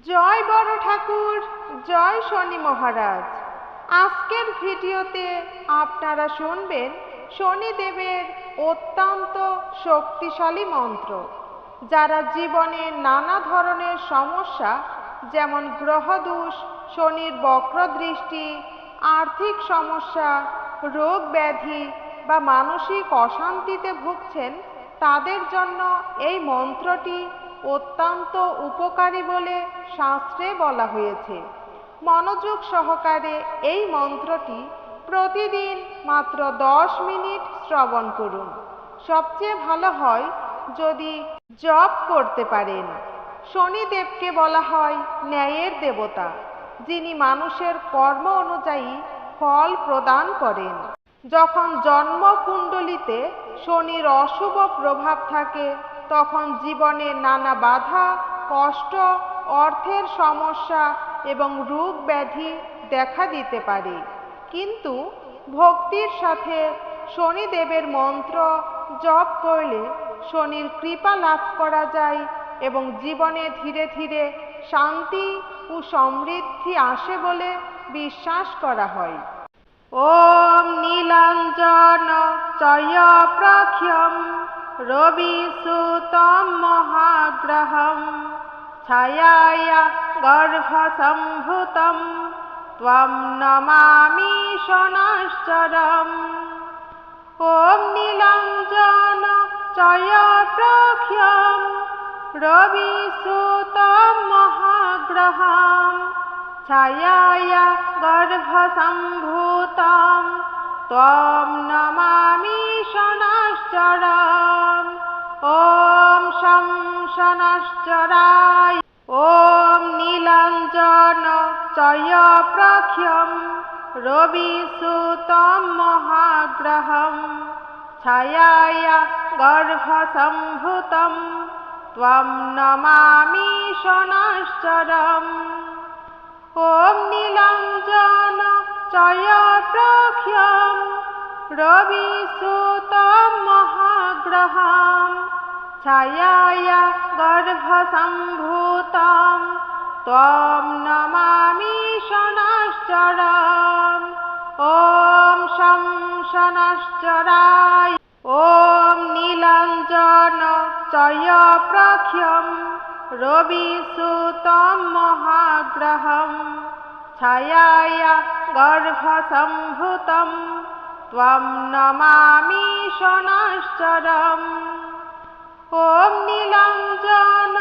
জয় বড় ঠাকুর, জয় শনি মহারাজ। আজকের ভিডিওতে আপনারা শুনবেন শনিদেবের অত্যন্ত শক্তিশালী মন্ত্র। যারা জীবনে নানা ধরনের সমস্যা যেমন গ্রহদোষ, শনির বক্রদৃষ্টি, আর্থিক সমস্যা, রোগ ব্যাধি বা মানসিক অশান্তিতে ভুগছেন, তাদের জন্য এই মন্ত্রটি অত্যন্ত উপকারী বলে শাস্ত্রে বলা হয়েছে। মনোযোগ সহকারে এই মন্ত্রটি প্রতিদিন মাত্র 10 মিনিট শ্রবণ করুন। সবচেয়ে ভালো হয় যদি জপ করতে পারেন। শনিদেবকে বলা হয় ন্যায়ের দেবতা, যিনি মানুষের কর্ম অনুযায়ী ফল প্রদান করেন। যখন জন্মকুণ্ডলিতে শনির অশুভ প্রভাব থাকে, তখন জীবনে নানা বাধা, কষ্ট, অর্থের সমস্যা এবং রোগ ব্যাধি দেখা দিতে পারে। কিন্তু ভক্তির সাথে শনিদেবের মন্ত্র জপ করলে শনির কৃপা লাভ করা যায় এবং জীবনে ধীরে ধীরে শান্তি ও সমৃদ্ধি আসে বলে বিশ্বাস করা হয়। ওম নীলাঞ্জন চয়প্রখ্যম রবিসুতম মহাগ্রহম ছায়ায়া গর্ভসম্ভূতম ত্বম নমামি শনশ্চরম। ওম নীলাঞ্জন চয়প্রখ্যম রবিসুতম মহাগ্রহম ছায়ায়া গর্ভসম্ভূতম ত্বম নমামি শনশ্চরম। ওম শং শনশ্চরায়। ওম নীলাঞ্জন চয়প্রখ্যম রবিসুতম মহাগ্রহম ছায়ায়া গর্ভসম্ভূতম ত্বম নমামি শনশ্চরম। ওম নীলাঞ্জন চয়প্রখ্যম রবিসুতম মহাগ্রহম ছায়ায়া গর্ভসম্ভূতম ত্বম নমামি শনশ্চরম। ওম শং শনশ্চরায়। ওম নীলাঞ্জন চয়প্রখ্যম রবিসুতম মহাগ্রহম ছায়ায়া গর্ভসম্ভূতম ত্বম নমামি শনশ্চরম। ওম নীলাঞ্জন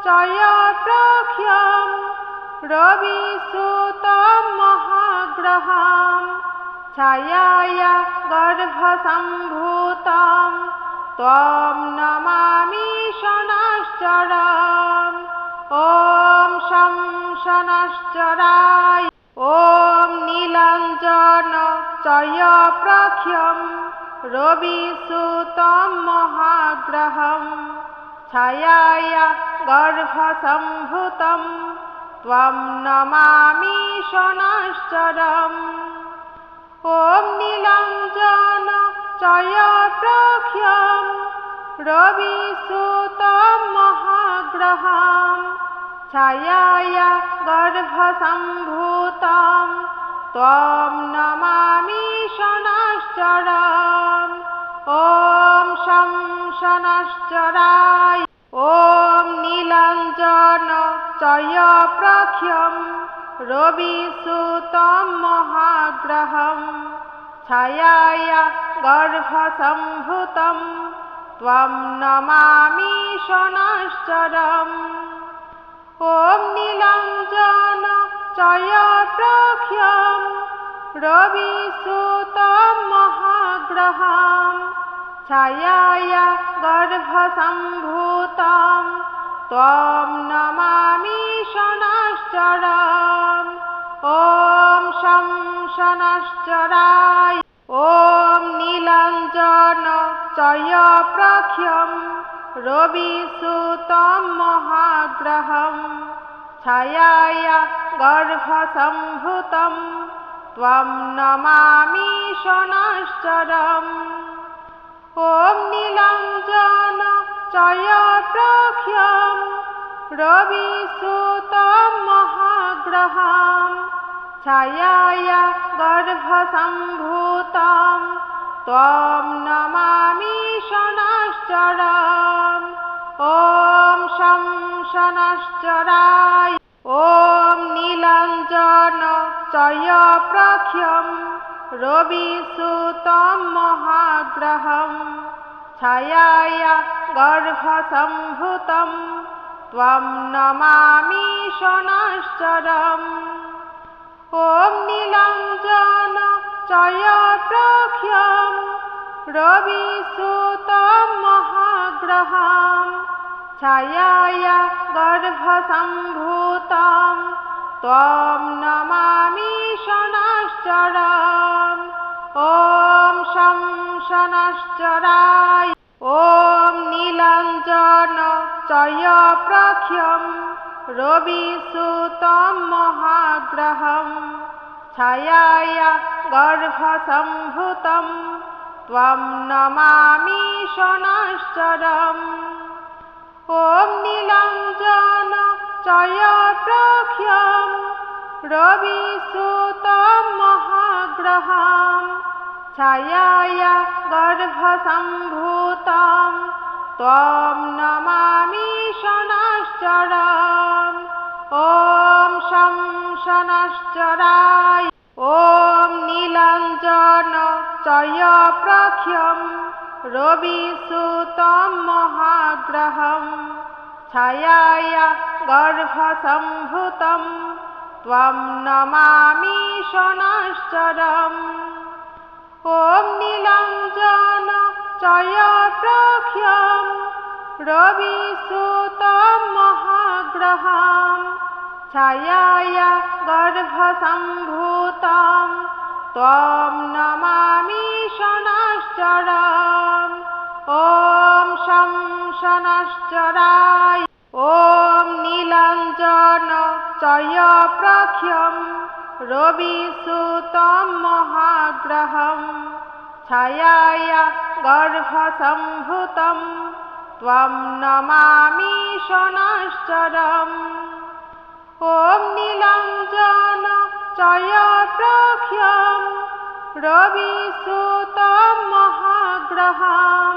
চয়প্রখ্যম রবিসুতম মহাগ্রহম ছায়ায়া গর্ভসম্ভূতম ত্বম নমামি শনশ্চরম। ওম শং শনশ্চরায়। ওম নীলাঞ্জন চয়প্রখ্যম রবিসুতম মহাগ্রহম ছায়ায়া গর্ভসম্ভূতম ত্বম নমামি শনশ্চরম। ওম নীলাঞ্জন চয়প্রখ্যম রবিসুতম মহাগ্রহম ছায়ায়া গর্ভসম্ভূতম ত্বম নমামি শনশ্চরম। ওম শং শনশ্চরায়। ওম নীলাঞ্জন চয়প্রখ্যম রবিসুতম মহাগ্রহম ছায়ায়া গর্ভসম্ভূতম ত্বম নমামি শনশ্চরম। ওম নীলাঞ্জন চয়প্রখ্যম রবিসুতম মহাগ্রহম ছায়ায়া গর্ভসম্ভূতম ত্বম নমামি শনশ্চরম। ওম শং শনশ্চরায়। ওম নীলাঞ্জন চয়প্রখ্যম রবিসুতম মহাগ্রহম ছায়ায়া গর্ভসম্ভূতম ত্বম নমামি শনশ্চরম। ওম নীলাঞ্জন চয়প্রখ্যম রবিসুতম महाग्रहं छायाया गर्भसम्भूतं त्वं नमामि शनश्चरम्। ॐ शं शनश्चराय। ॐ नीलाञ्जनचयप्रख्यं रविसुतं महाग्रहं छायाया गर्भसम्भूतं त्वं नमामि शनश्चरम्। ॐ नीलाञ्जनचयप्रख्यं रविसुतं महाग्रहं छायाया गर्भसम्भूतं त्वं नमामि शनश्चरम्। ॐ शं शनश्चराय। ॐ नीलाञ्जनचयप्रख्यं रविसुतं महाग्रहं छायाया गर्भसम्भूतं त्वं नमामि शनश्चरम्। ॐ नीलाञ्जनचयप्रख्यं रविसुतं महाग्रहं छायाया गर्भसम्भूतं त्वं नमामि शनश्चरम्। ॐ शं शनश्चराय। ॐ नीलाञ्जनचयप्रख्यं रविसुतं महाग्रहं छायाया गर्भसम्भूतं त्वं नमामि शनश्चरम्। ॐ नीलाञ्जनचयप्रख्यं रविसुतं महाग्रहं छायाया गर्भसम्भूतं त्वं नमामि शनश्चरम्। ॐ शं शनश्चराय। ॐ नीलाञ्जनचयप्रख्यं रविसुतं महाग्रहं छायाया गर्भसम्भूतं त्वं नमामि शनश्चरम्। ॐ नीलाञ्जनचयप्रख्यं रविसुतं महाग्रहं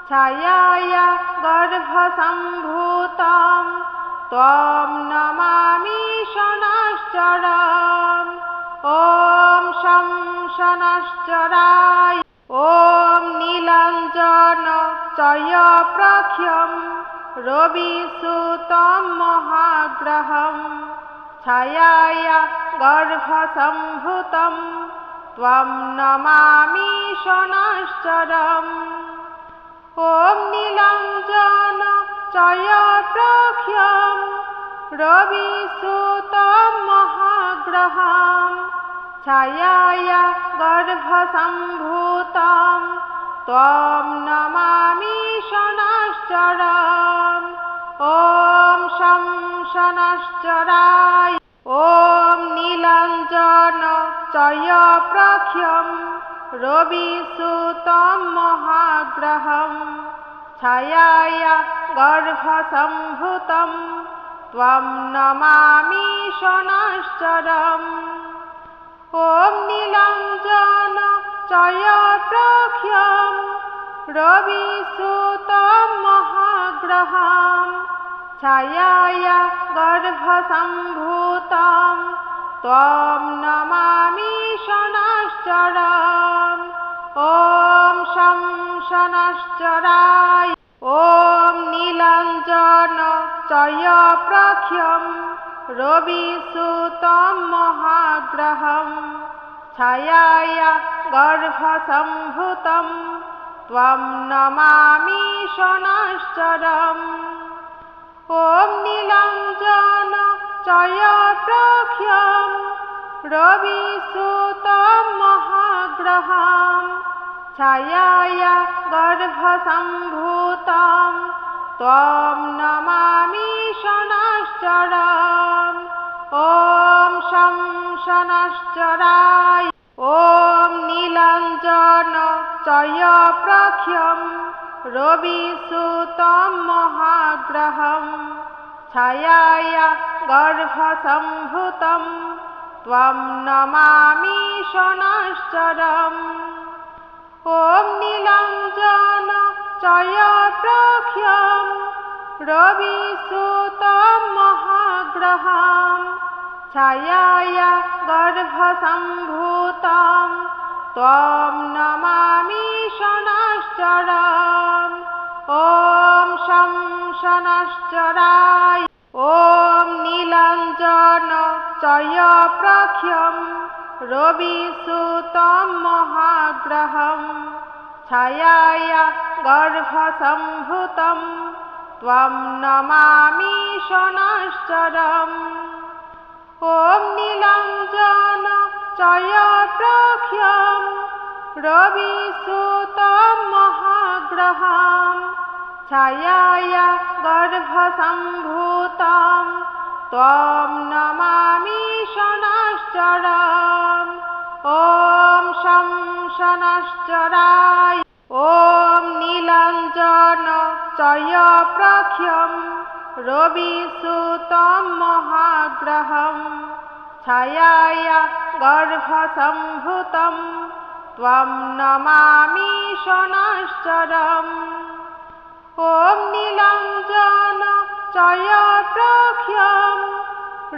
छायाया गर्भसम्भूतं त्वं नमामि शनश्चरम्। ॐ शं शनश्चराय। ॐ नीलाञ्जनचयप्रख्यं रविसुतं महाग्रहं छायाया गर्भसम्भूतं त्वं नमामि शनश्चरम्। ॐ नीलाञ्जनचयप्रख्यं रविसुतं महाग्रहं छायाया गर्भसम्भूतं त्वं नमामि शनश्चरम्। ॐ शं शनश्चराय। ॐ नीलाञ्जनचयप्रख्यं रविसुतं महाग्रहं छायाया गर्भसम्भूतं त्वं नमामि शनश्चरम्। ॐ नीलाञ्जनचयप्रख्यं रविसुतं महाग्रहं छायाया गर्भसम्भूतं त्वं नमामि शनश्चरम्। ॐ शं शनश्चराय। ॐ नीलाञ्जनचयप्रख्यं रविसुतं महाग्रहं छायाया गर्भसम्भूतं त्वं नमामि शनश्चरम्। ॐ नीलाञ्जनचयप्रख्यं रविसुतं महाग्रहं छायाया गर्भसम्भूतं त्वं नमामि शनश्चरम्। ॐ शं शनश्चराय। ॐ नीलाञ्जनचयप्रख्यं रविसुतं महाग्रहं छायाया गर्भसम्भूतं त्वं नमामि शनश्चरम्। ॐ नीलाञ्जन जयप्रख्यं रविसुतं महाग्रहं छायाया गर्भसम्भूतं त्वं नमामि शनश्चरम्। ॐ शं शनश्चराय। ॐ नीलाञ्जन जयप्रख्यं रविसुतं महाग्रहं छायाया गर्भसम्भूतं त्वं नमामि शनश्चरम्। ॐ नीलाञ्जन जयप्रख्यं रविसुतं महाग्रहं छायाया गर्भसम्भूतं त्वं नमामि शनश्चरम्। ॐ शं शनश्चराय। ॐ नीलाञ्जन जयप्रख्यं रविसुतं महाग्रहं छायाया गर्भसम्भूतं त्वं नमामि शनश्चरम्। ॐ नीलाञ्जन जयप्रख्यं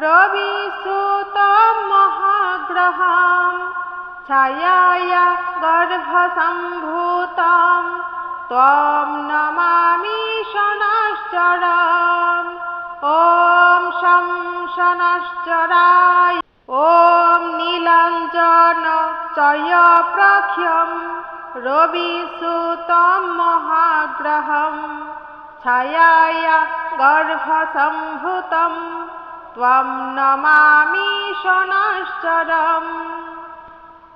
रविसुतं महाग्रहं छायाया गर्भसम्भूतं त्वं नमामि शनश्चरम्। ॐ शं शनश्चराय। ॐ नीलाञ्जन जयप्रख्यं रविसुतं महाग्रहं छायाया गर्भसम्भूतं त्वं नमामि शनश्चरम्।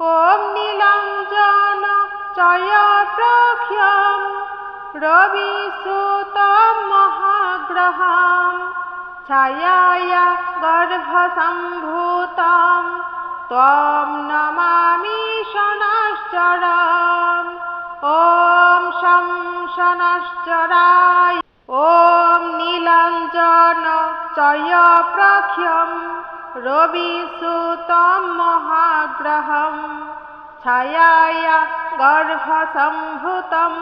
ॐ नीलाञ्जन जयप्रख्यं रविसुतं महाग्रहं छायाया गर्भसम्भूतं त्वं नमामि शनश्चरम्। ॐ शं शनश्चराय। ॐ नीलाञ्जन जयप्रख्यं रविसुतं महाग्रहं छायाया गर्भसम्भूतं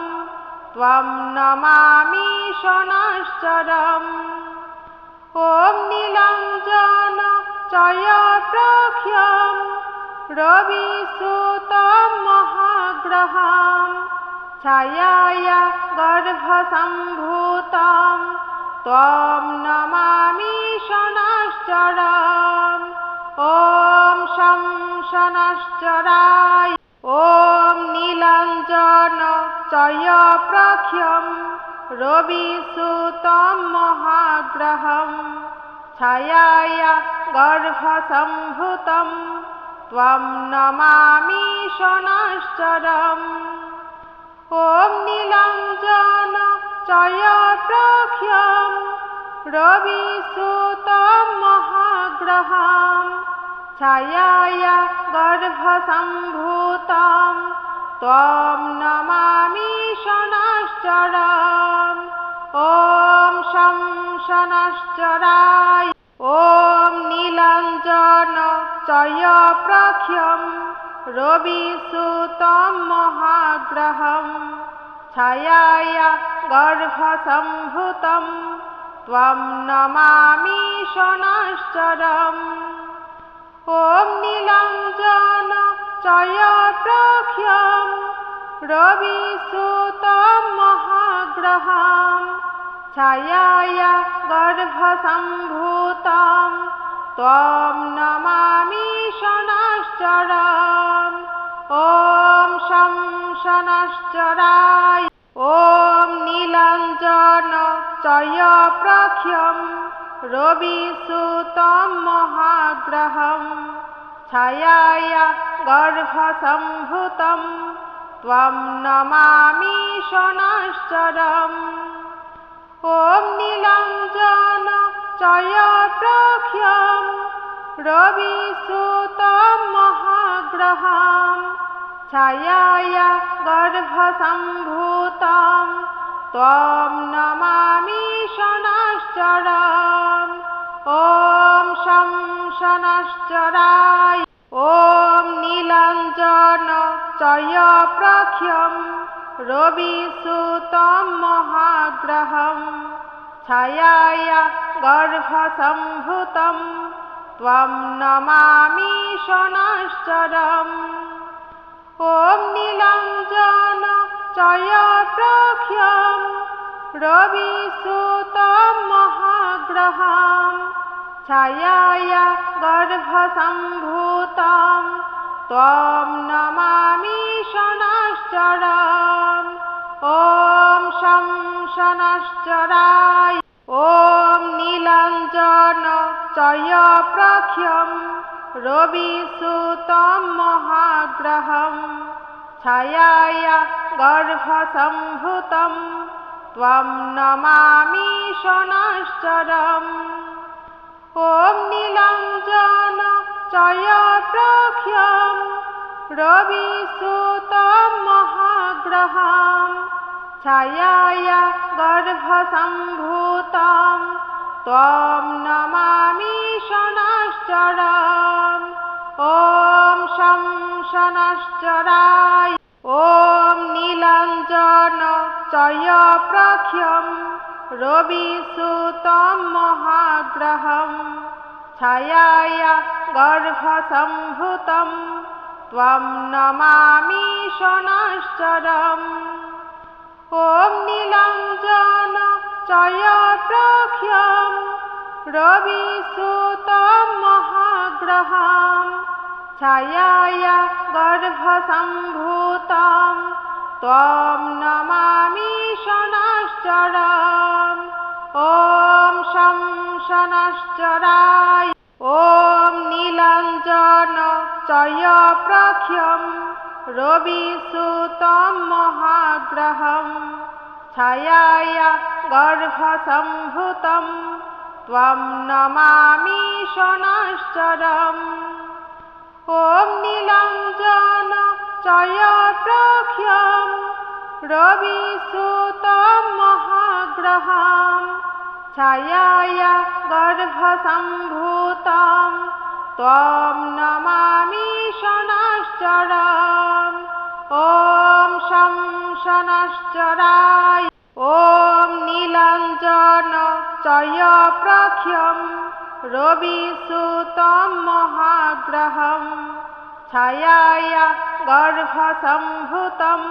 त्वं नमामि शनश्चरम्। ॐ नीलाञ्जन जयप्रख्यं रविसुतं महाग्रहं छायाया गर्भसम्भूतं त्वं नमामि शनश्चरम्। ॐ शं शनश्चराय। ॐ नीलाञ्जन जयप्रख्यं रविसुतं महाग्रहं छायाया गर्भसम्भूतं त्वं नमामि शनश्चरम्। ॐ नीलाञ्जन जयप्रख्यं रविसुतं महाग्रहं छायाया गर्भसम्भूतं त्वं नमामि शनश्चरम्। ॐ शं शनश्चराय। ॐ नीलाञ्जन जयप्रख्यं रविसुतं महाग्रहं छायाया गर्भसम्भूतं त्वं नमामि शनश्चरम्। ॐ नीलाञ्जन जयप्रख्यं रविसुतं महाग्रहं छायाया गर्भसम्भूतं त्वं नमामि शनश्चरम्। ॐ शं शनश्चराय। ॐ नीलाञ्जन जयप्रख्यं रविसुतं महाग्रहं छायाया गर्भसम्भूतं त्वं नमामि शनश्चरम्। ॐ नीलाञ्जन जयप्रख्यं रविसुतं महाग्रहं छायाया गर्भसम्भूतं त्वं नमामि शनश्चरम्। ॐ शं शनश्चराय ॐ नीलाञ्जनचयप्रख्यं रविसुतं महाग्रहं छायाय गर्भसम्भूतं त्वं नमामि शनश्चरम् ॐ नीलाञ्जनचयप्रख्यं रविसुतं महाग्रहं छायाय गर्भसम्भूतं त्वं नमामि शनश्चरम् ॐ शं शनश्चराय ॐ नीलाञ्जनचयप्रख्यं रविसुतं महाग्रहं छायाय गर्भसम्भूतं त्वं नमामि शनश्चरम् ॐ नीलाञ्जनचयप्रख्यं रविसुतं महाग्रहं छायाय गर्भसम्भूतं त्वं नमामि शनश्चरम् ॐ शं शनश्चराय ॐ नीलाञ्जनचयप्रख्यं रविसुतं महाग्रहं छायाय गर्भसम्भूतं त्वं नमामि शनश्चरम् ॐ नीलाञ्जनचयप्रख्यं रविसुतं महाग्रहं छायाय गर्भसम्भूतं त्वं नमामि शनश्चरम् ॐ शं शनश्चराय ॐ नीलाञ्जनचयप्रख्यं रविसुतं महाग्रहं छायाय गर्भसम्भूतं त्वं नमामि शनश्चरम् ॐ नीलाञ्जनचयप्रख्यं रविसुतं महाग्रहं छायाय गर्भसम्भूतं त्वं नमामि शनश्चरम् ॐ शं शनश्चराय ॐ नीलाञ्जनचयप्रख्यं रविसुतं महाग्रहं छायाय गर्भसम्भूतं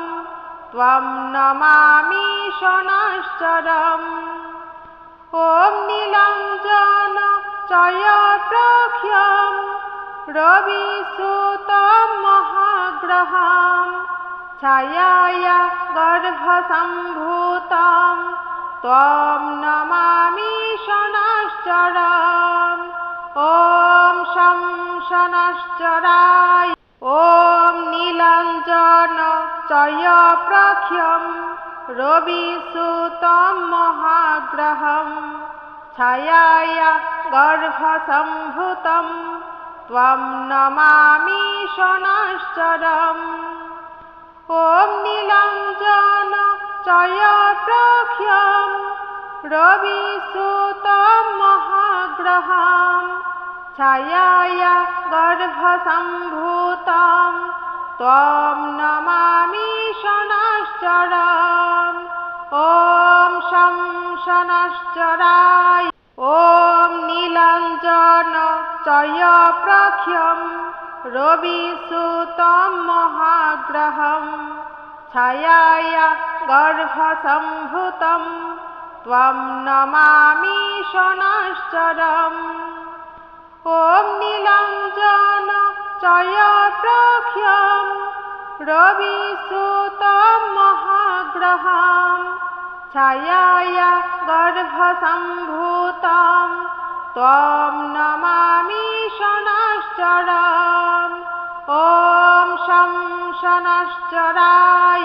त्वं नमामि शनश्चरम् ॐ नीलाञ्जनचयप्रख्यं रविसुतं महाग्रहं छायाय गर्भसम्भूतं त्वं नमामि शनश्चरम् ॐ शं शनश्चराय ॐ नीलाञ्जनचयप्रख्यं रविसुतं महाग्रहं छायाय गर्भसम्भूतं त्वं नमामि शनश्चरम् ॐ नीलाञ्जनचयप्रख्यं रविसुतं महाग्रहं छायाय गर्भसम्भूतं त्वं नमामि शनश्चरम् ॐ शं शनश्चराय ॐ नीलाञ्जनचयप्रख्यं रविसुतं महाग्रहं छायाय गर्भसम्भूतं त्वं नमामि शनश्चरम् ॐ नीलाञ्जनचयप्रख्यं रविसुतं महाग्रहं छायाय गर्भसम्भूतं त्वं नमामि शनश्चरम् ॐ शं शनश्चराय